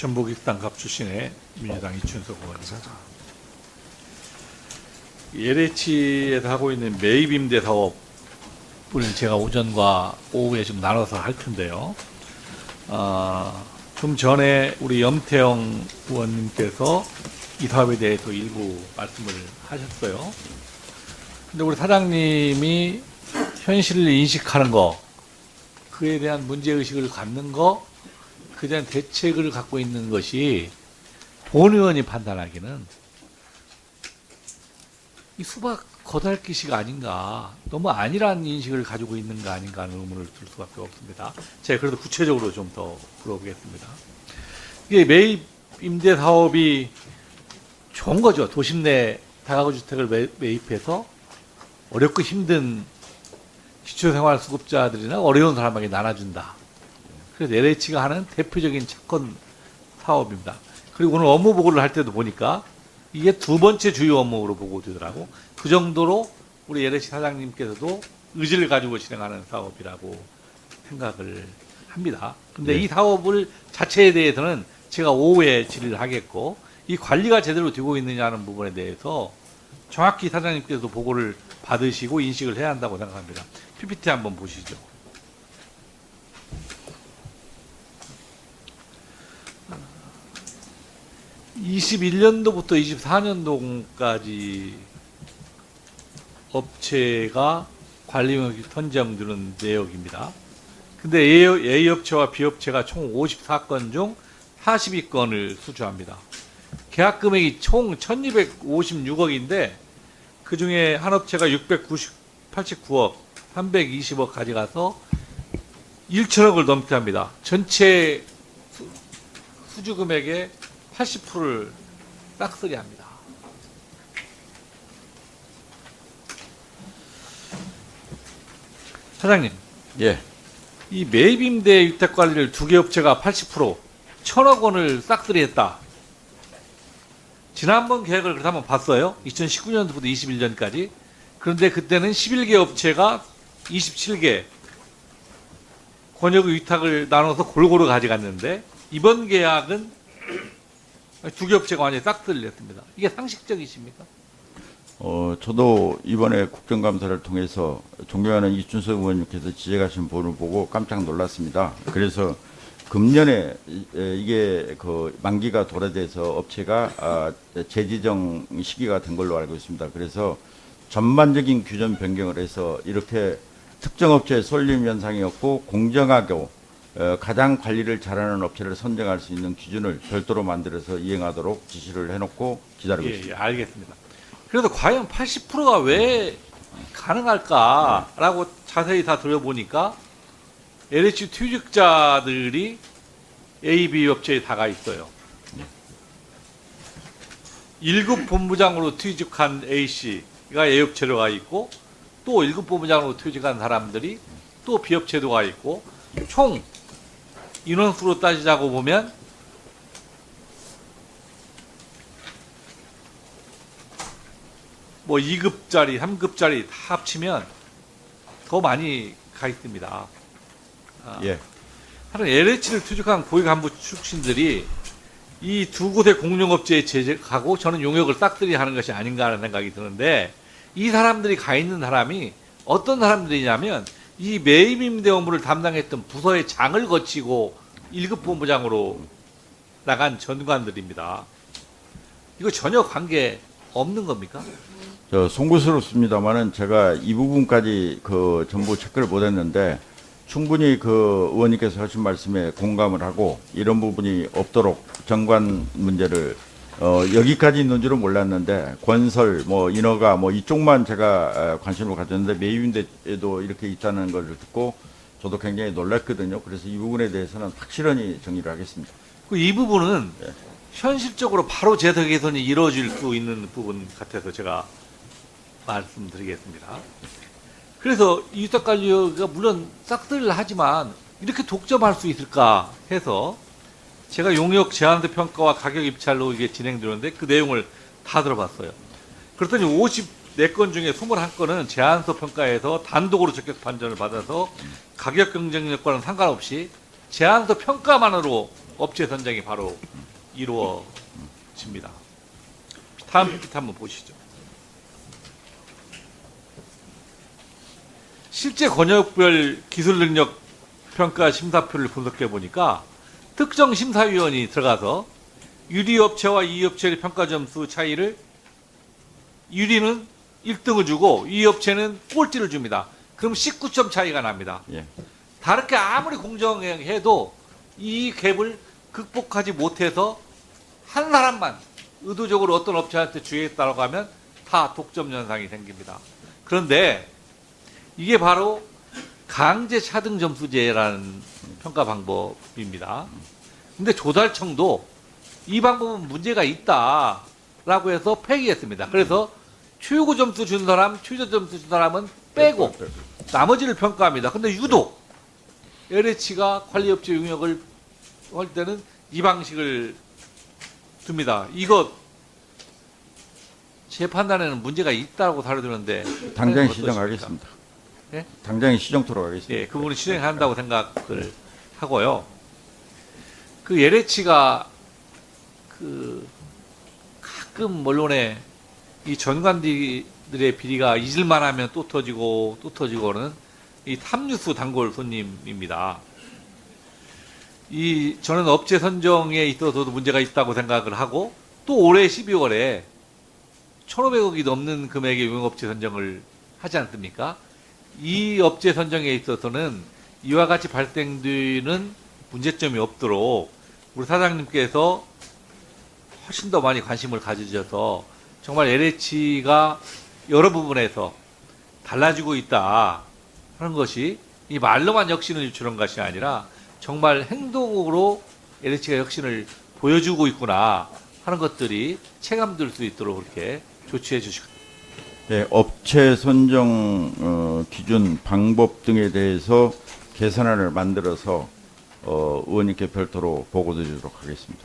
전북익당갑 출신의 민주당 이춘석 의원입니다. LH에서 하고 있는 매입 임대 사업을 제가 오전과 오후에 좀 나눠서 할 텐데요. 좀 전에 우리 염태영 의원님께서 이 사업에 대해서 일부 말씀을 하셨어요. 근데 우리 사장님이 현실을 인식하는 거, 그에 대한 문제의식을 갖는 거, 그에 대한 대책을 갖고 있는 것이 본 의원이 판단하기는 이 수박 거달기식 아닌가, 너무 안일한 인식을 가지고 있는 거 아닌가 하는 의문을 들 수밖에 없습니다. 제가 그래도 구체적으로 좀 더 물어보겠습니다. 이게 매입 임대 사업이 좋은 거죠. 도심 내 다가구 주택을 매입해서 어렵고 힘든 기초생활수급자들이나 어려운 사람에게 나눠준다. 그래서 LH가 하는 대표적인 채권 사업입니다. 그리고 오늘 업무 보고를 할 때도 보니까 이게 두 번째 주요 업무로 보고되더라고. 그 정도로 우리 LH 사장님께서도 의지를 가지고 진행하는 사업이라고 생각을 합니다. 근데 이 사업을 자체에 대해서는 제가 오후에 질의를 하겠고, 이 관리가 제대로 되고 있느냐는 부분에 대해서 정확히 사장님께서도 보고를 받으시고 인식을 해야 한다고 생각합니다. PPT 한번 보시죠. (21년도부터) (24년도까지) 업체가 관리명령 선정되는 내역입니다. 근데 A업체와 B업체가 총 54건 중 42건을 수주합니다. 계약 금액이 총 1256억인데 그 중에 한 업체가 689억, 320억 가져가서 1천억을 넘게 합니다. 전체 수주 금액의 80%를 싹쓸이 합니다. 사장님. 예. 이 매입임대 위탁관리를 두 개 업체가 80%, 1,000억 원을 싹쓸이 했다. 지난번 계획을 그래서 한번 봤어요. 2019년부터 21년까지. 그런데 그때는 11개 업체가 27개 권역의 위탁을 나눠서 골고루 가져갔는데, 이번 계약은 두 개 업체가 완전히 싹쓸이를 했습니다. 이게 상식적이십니까? 저도 이번에 국정감사를 통해서 존경하는 이춘석 의원님께서 지적하신 부분을 보고 깜짝 놀랐습니다. 그래서 금년에 이게 그 만기가 도래돼서 업체가 재지정 시기가 된 걸로 알고 있습니다. 그래서 전반적인 규정 변경을 해서 이렇게 특정 업체의 쏠림 현상이 없고 공정하고 가장 관리를 잘하는 업체를 선정할 수 있는 기준을 별도로 만들어서 이행하도록 지시를 해놓고 기다리고 있습니다. 예, 알겠습니다. 그래도 과연 80%가 왜 가능할까라고 자세히 다 들어보니까 LH 퇴직자들이 A, B 업체에 다가 있어요. 1급 본부장으로 퇴직한 A씨가 A 업체로 가 있고, 또 1급 본부장으로 퇴직한 사람들이 또 B 업체도 가 있고, 총 인원수로 따지자고 보면 뭐 2급짜리, 3급짜리 다 합치면 더 많이 가 있습니다. 예. 하여튼 LH를 퇴직한 고위 간부 출신들이 이 두 곳의 공룡업체에 재직하고 저는 용역을 싹쓸이 하는 것이 아닌가 하는 생각이 드는데, 이 사람들이 가 있는 사람이 어떤 사람들이냐면 이 매입임대 업무를 담당했던 부서의 장을 거치고 1급 본부장으로 나간 전관들입니다. 이거 전혀 관계 없는 겁니까? 송구스럽습니다만은 제가 이 부분까지 그 전부 체크를 못했는데 충분히 그 의원님께서 하신 말씀에 공감을 하고 이런 부분이 없도록 정관 문제를 여기까지 있는 줄은 몰랐는데 건설 뭐 인허가 뭐 이쪽만 제가 관심을 가졌는데 매입인데도 이렇게 있다는 걸 듣고 저도 굉장히 놀랐거든요. 그래서 이 부분에 대해서는 확실히 정리를 하겠습니다. 이 부분은 현실적으로 바로 제도 개선이 이루어질 수 있는 부분 같아서 제가 말씀드리겠습니다. 그래서 이 위탁관리가 물론 싹쓸이를 하지만 이렇게 독점할 수 있을까 해서 제가 용역 제한도 평가와 가격 입찰로 이게 진행되는데 그 내용을 다 들어봤어요. 그랬더니 54건 중에 21건은 제한서 평가에서 단독으로 적격 판정을 받아서 가격 경쟁력과는 상관없이 제안서 평가만으로 업체 선정이 바로 이루어집니다. 다음 PPT 한번 보시죠. 실제 권역별 기술 능력 평가 심사표를 분석해 보니까 특정 심사위원이 들어가서 유리 업체와 이 업체의 평가 점수 차이를 유리는 1등을 주고 이 업체는 꼴찌를 줍니다. 그럼 19점 차이가 납니다. 예. 다르게 아무리 공정해도 이 갭을 극복하지 못해서 한 사람만 의도적으로 어떤 업체한테 주의했다고 하면 다 독점 현상이 생깁니다. 그런데 이게 바로 강제 차등 점수제라는 평가 방법입니다. 근데 조달청도 이 방법은 문제가 있다라고 해서 폐기했습니다. 그래서 최고 점수 준 사람, 최저 점수 준 사람은 빼고 나머지를 평가합니다. 근데 유독 LH가 관리업체 용역을 할 때는 이 방식을 둡니다. 이거 제 판단에는 문제가 있다고 다루는데 당장 어떠십니까? 시정하겠습니다. 예? 당장에 시정토록 하겠습니다. 예, 그분이 실행한다고 생각을 하고요. 그 LH가 그 가끔 언론에 이 전관들의 비리가 잊을만 하면 또 터지고 또 터지고는 이 탑뉴스 단골 손님입니다. 저는 업체 선정에 있어서도 문제가 있다고 생각을 하고 또 올해 12월에 1,500억이 넘는 금액의 용역업체 선정을 하지 않습니까? 이 업체 선정에 있어서는 이와 같이 발생되는 문제점이 없도록 우리 사장님께서 훨씬 더 많이 관심을 가지셔서 정말 LH가 여러 부분에서 달라지고 있다 하는 것이 이 말로만 혁신을 유출한 것이 아니라 정말 행동으로 LH가 혁신을 보여주고 있구나 하는 것들이 체감될 수 있도록 그렇게 조치해 주시고 네, 업체 선정 기준 방법 등에 대해서 개선안을 만들어서 의원님께 별도로 보고드리도록 하겠습니다.